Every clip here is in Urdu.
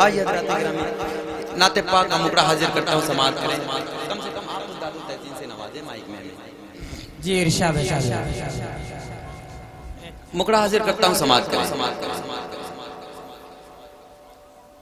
آئیے حضرات گرامی نعت پاک کا مکڑا حاضر کرتا ہوں سماعت کریں کم سے کم آپ داد التحسین سے نوازیں مائک میں جی ارشاد مکڑا حاضر کرتا ہوں سماعت کریں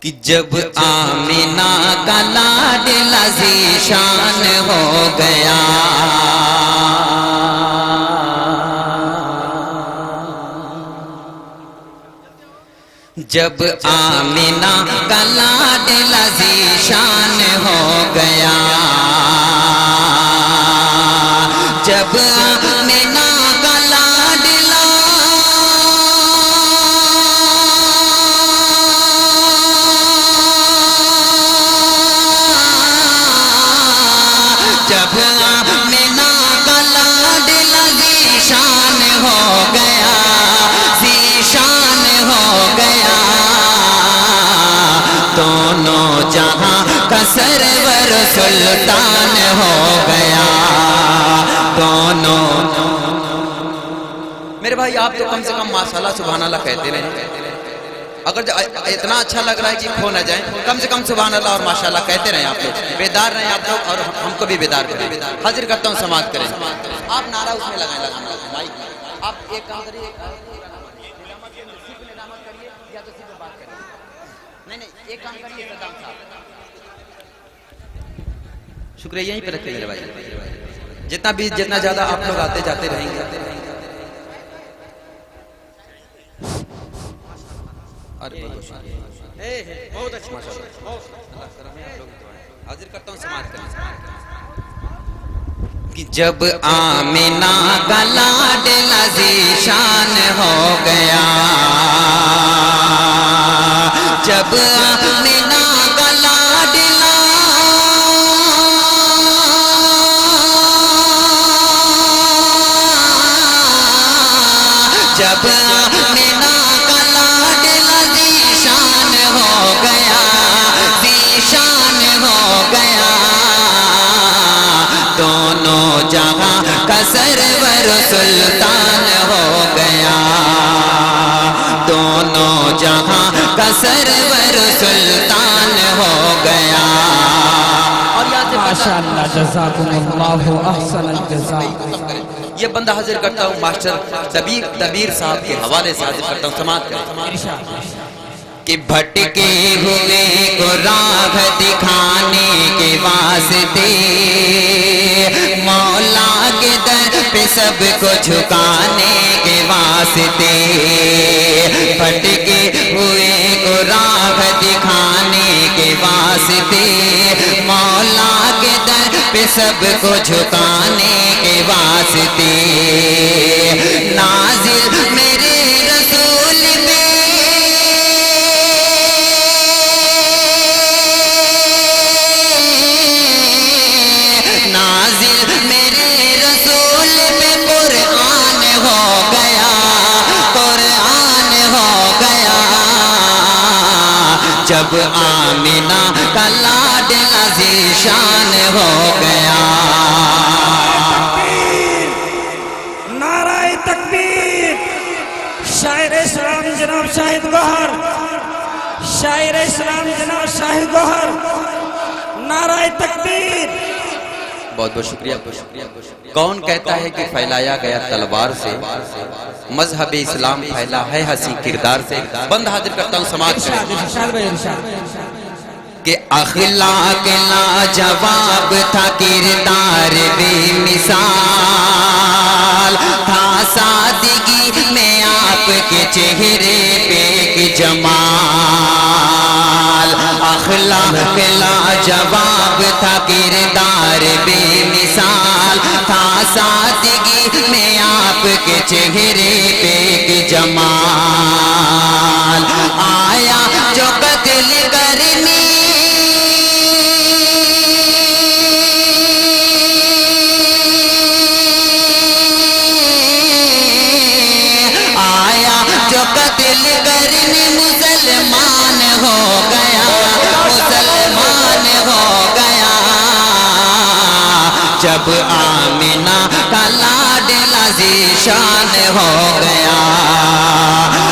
کہ جب آمینہ کا لاڈلا ذیشان ہو گیا جب آمینہ کا لاڈلا ذیشان ہو گیا جب آمینہ کا لاڈلا جب آمینہ کا لاڈلا ذیشان ہو گیا ذیشان ہو گیا دونوں جہاں کا سرور سلطان ہو گیا دونوں میرے بھائی آپ تو کم سے کم ماشاءاللہ سبحان اللہ کہتے رہیں اگر اتنا اچھا لگ رہا ہے کہ کھو نہ جائیں کم سے کم سبحان اللہ اور ماشاءاللہ کہتے رہیں آپ لوگ بیدار رہیں آپ لوگ اور ہم کو بھی بیدار کریں حاضر کرتا ہوں سماعت کریں آپ نعرہ اس میں لگائیں مائک آپ ایک کام کریے نہیں ایک کام کریے صدام صاحب شکریہ یہیں پہ رکھیں میرے بھائی جتنا زیادہ آپ لوگ آتے جاتے رہیں گے بہت اچھا حاضر کرتا ہوں سماعت کریں کہ جب آمینہ کا لاڈلا ذیشان ہو گیا جب آمینہ کا لاڈلا جب آمینہ کا لاڈلا ذیشان ہو گیا ذیشان ہو گیا دونوں جہاں کا سرور سلطان ہو گیا دونوں جہاں کا سرور سلطان ہو گیا ماشاءاللہ جزاکم اللہ احسن الجزاء یہ بندہ حاضر کرتا ہوں ماسٹر دبیر صاحب کے حوالے سے حاضر کرتا ہوں سماعت کریں کہ بھٹکے ہوئے کو راہ دکھانے کے واسطے مولا کے در پہ سب کو جھکانے کے واسطے بھٹکے ہوئے کو راہ دکھانے کے واسطے مولا کے در پہ سب کو جھکانے کے واسطے نازل میرے رسول پہ نازل میرے رسول پہ قرآن ہو گیا قرآن ہو گیا جب آمینہ کا لاڈلا ذیشان ہو گیا نعرہ تکبیر شاعر اسلام جناب شاہد گوہر شاعر اسلام جناب شاہد گوہر نعرہ تکبیر بہت بہت شکریہ کون کہتا ہے کہ پھیلایا گیا تلوار سے مذہب اسلام پھیلا ہے حسین کردار سے بند حاضر کرتا ہوں سماعت کریں کہ اخلاق لاجواب تھا کردار بے مثال تھا سادگی میں آپ کے چہرے پہ ایک جمال اخلاق لاجواب تھا کردار بے مثال تھا سادگی میں آپ کے چہرے پہ ایک جمال آیا جو قتل کرنے قتل کرنے مسلمان ہو گیا مسلمان ہو گیا جب آمینہ کا لاڈلا ذیشان ہو گیا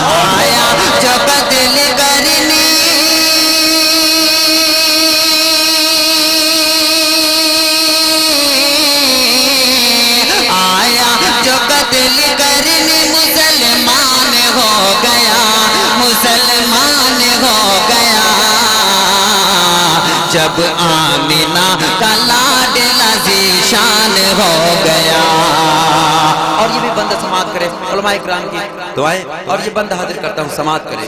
آیا جو قتل کرنے جب آمینہ کا لاڈلا ذیشان ہو گیا. اور یہ بھی بندہ سماعت کرے علماء اکرام کی دعائیں، اور یہ بندہ حاضر کرتا ہوں سماعت کرے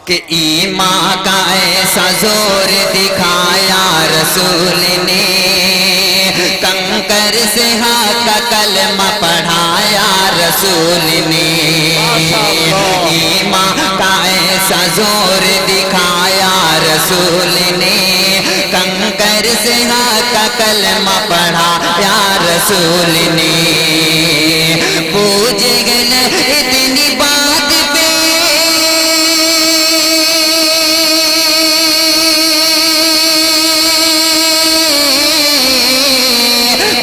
کہ ایمان کا ایسا زور دکھایا رسول نے، کنکر سے حق کا کلمہ پڑھایا رسول نے. ایمان کا ایسا زور دکھایا رسول نے، کنکر سے حق کا کلمہ پڑھایا رسول نے. پوچھ گئے اتنی بات پہ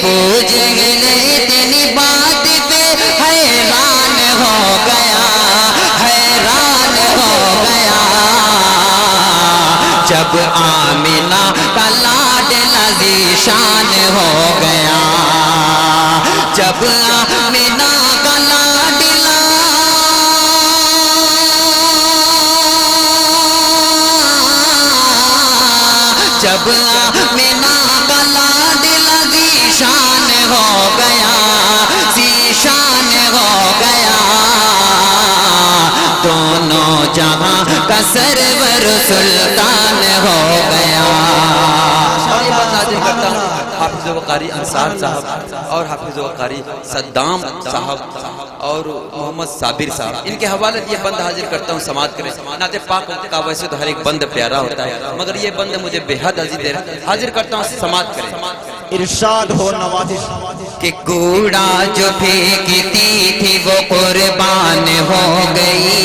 پوچھ گئے اتنی بات پہ حیران ہو گیا، حیران ہو گیا. جب آمینہ کا لاڈلا ذیشان ہو گیا، جب آمینہ کا لاڈلا جب آمینہ کا لاڈلا ذیشان ہو گیا، ذیشان ہو گیا. دونوں جہاں کا سرور سلطان ہو گیا. اور یہ بندہ حاضر کرتا ہوں حافظ و قاری انصار صاحب اور حافظ و قاری صدام صاحب اور محمد صابر صاحب، ان کے حوالے یہ بند حاضر کرتا ہوں سماعت کریں. نعت پاک کا ویسے تو ہر ایک بند پیارا ہوتا ہے، مگر یہ بند مجھے بے حد عزیز ہے، حاضر کرتا ہوں سماعت کریں. ارشاد ہو نوازش کہ کوڑا جو پھینکتی تھی وہ قربان ہو گئی،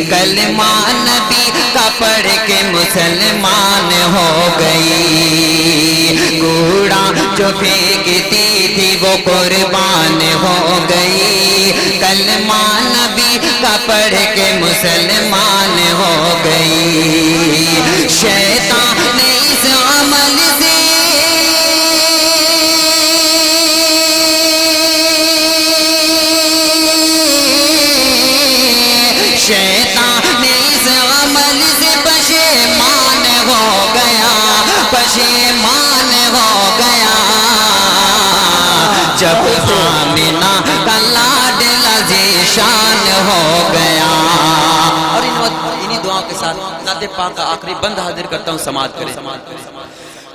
کلمہ نبی کا پڑھ کے مسلمان ہو گئی. کوڑا جو پھینکتی تھی وہ قربان ہو گئی، کلمہ نبی کا پڑھ کے مسلمان ہو گئی. شیطان نے اس عمل سے شیطان نے اس عمل سے پشیمان ہو گیا، پشیمان ہو گیا. جب آمینہ کا لاڈلا ذیشان ہو گیا. اور انہی دعاؤں کے ساتھ نعت پاک کا آخری بند حاضر کرتا ہوں سماعت کریں.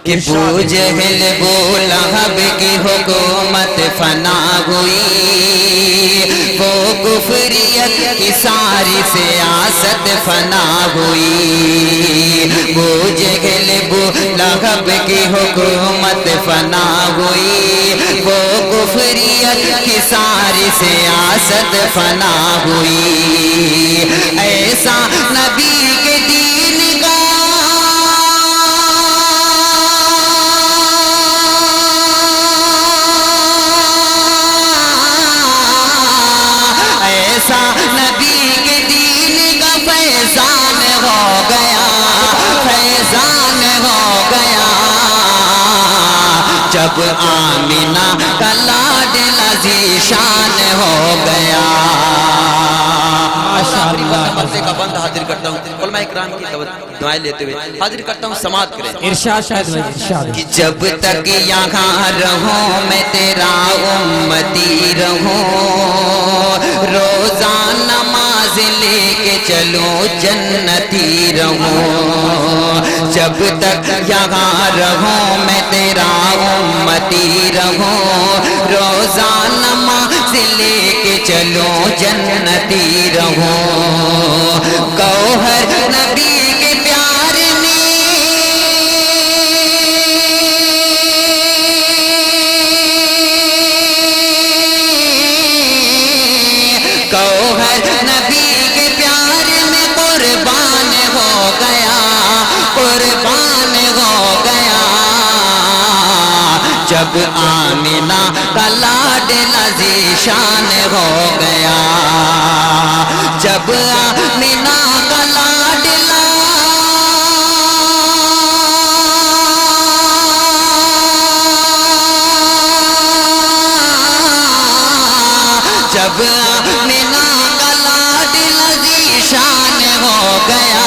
کہ ابو جہل ابو لہب کی حکومت فنا ہوئی، وہ کفریت کی ساری سیاست فنا ہوئی. ابو جہل ابو لہب کی حکومت فنا ہوئی، وہ کفریت کی ساری سیاست فنا ہوئی. ایسا نبی کے دین کا ایسا نبی کے دین کا فیضان ہو گیا، فیضان ہو گیا. جب آمینہ کا لاڈلا ذیشان ہو گیا. آخری بندے کا بند حاضر کرتا ہوں علماء اکرام کی دعائیں لیتے ہوئے حاضر کرتا ہوں سماعت کریں. ارشاد شاہد بھائی ارشاد. کہ جب تک یہاں رہوں میں تیرا امتی رہوں، روزہ نماز لے کے چلوں جنتی رہوں. جب تک یہاں رہوں میں تیرا امتی رہوں، روزہ نماز لے کے چلوں جنتی رہوں. گوہر نبی کے پیار میں گوہر نبی کے پیار میں قربان ہو گیا، قربان ہو گیا. جب آمینہ کا لاڈلا ذیشان ہو گیا، جب آمینہ کا لاڈلا جب آمینہ کا لاڈلا ذیشان ہو گیا،